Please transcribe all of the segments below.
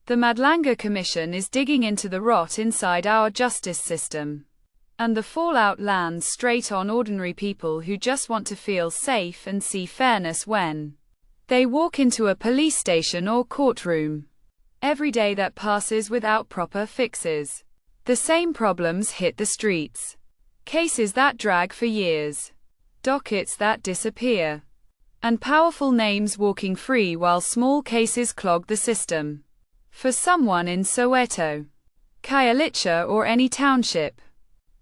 The Madlanga Commission is digging into the rot inside our justice system. And the fallout lands straight on ordinary people who just want to feel safe and see fairness when they walk into a police station or courtroom. Every day that passes without proper fixes, the same problems hit the streets. Cases that drag for years, dockets that disappear, and powerful names walking free while small cases clog the system. For someone in Soweto, Khayelitsha, or any township,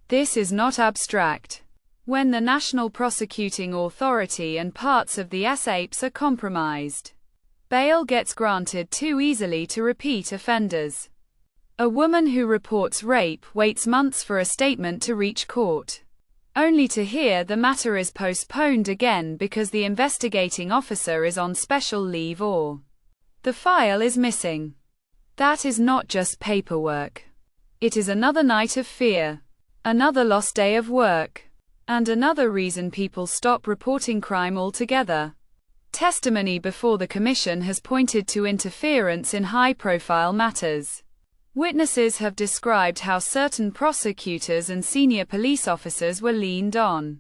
this is not abstract. When the National Prosecuting Authority and parts of the SAPS are compromised, bail gets granted too easily to repeat offenders. A woman who reports rape waits months for a statement to reach court, only to hear the matter is postponed again because the investigating officer is on special leave or the file is missing. That is not just paperwork. It is another night of fear, another lost day of work, and another reason people stop reporting crime altogether. Testimony before the commission has pointed to interference in high-profile matters. Witnesses have described how certain prosecutors and senior police officers were leaned on,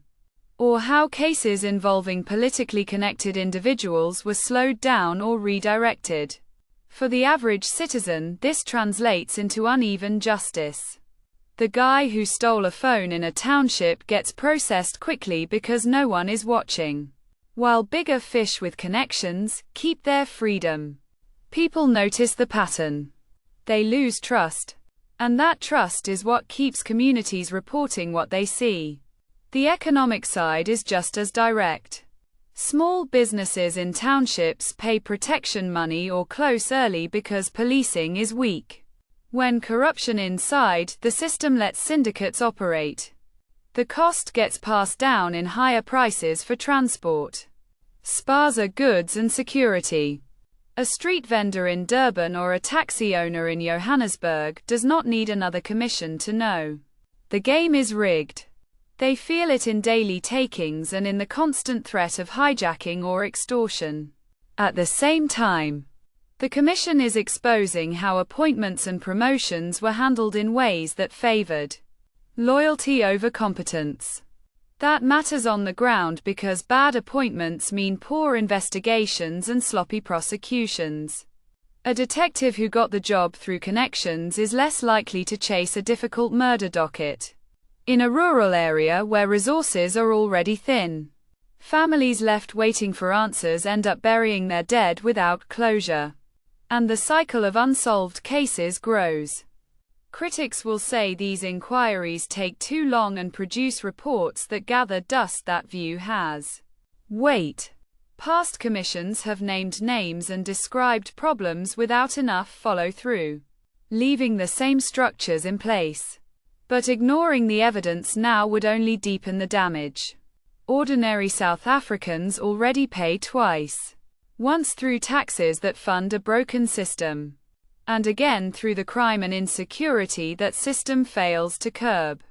or how cases involving politically connected individuals were slowed down or redirected. For the average citizen, this translates into uneven justice. The guy who stole a phone in a township gets processed quickly because no one is watching, while bigger fish with connections keep their freedom. People notice the pattern. They lose trust. And that trust is what keeps communities reporting what they see. The economic side is just as direct. Small businesses in townships pay protection money or close early because policing is weak. When corruption inside the system lets syndicates operate, the cost gets passed down in higher prices for transport. Spas are goods and security. A street vendor in Durban or a taxi owner in Johannesburg does not need another commission to know the game is rigged. They feel it in daily takings and in the constant threat of hijacking or extortion. At the same time, the commission is exposing how appointments and promotions were handled in ways that favored loyalty over competence. That matters on the ground because bad appointments mean poor investigations and sloppy prosecutions. A detective who got the job through connections is less likely to chase a difficult murder docket in a rural area where resources are already thin. Families left waiting for answers end up burying their dead without closure. And the cycle of unsolved cases grows. Critics will say these inquiries take too long and produce reports that gather dust. That view has weight. Past commissions have named names and described problems without enough follow-through, leaving the same structures in place. But ignoring the evidence now would only deepen the damage. Ordinary South Africans already pay twice. Once through taxes that fund a broken system, and again through the crime and insecurity that system fails to curb.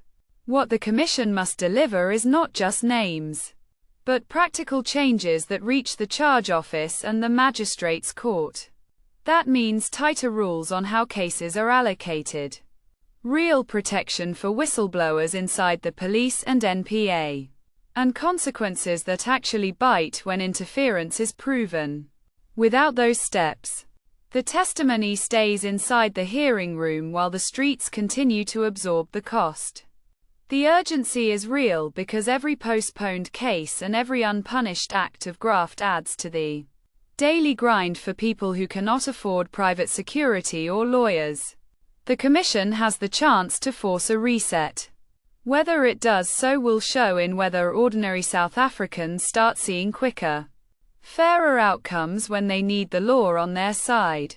What the commission must deliver is not just names, but practical changes that reach the charge office and the magistrate's court. That means tighter rules on how cases are allocated, real protection for whistleblowers inside the police and NPA, and consequences that actually bite when interference is proven. Without those steps, the testimony stays inside the hearing room while the streets continue to absorb the cost. The urgency is real because every postponed case and every unpunished act of graft adds to the daily grind for people who cannot afford private security or lawyers. The commission has the chance to force a reset. Whether it does so will show in whether ordinary South Africans start seeing quicker, fairer outcomes when they need the law on their side.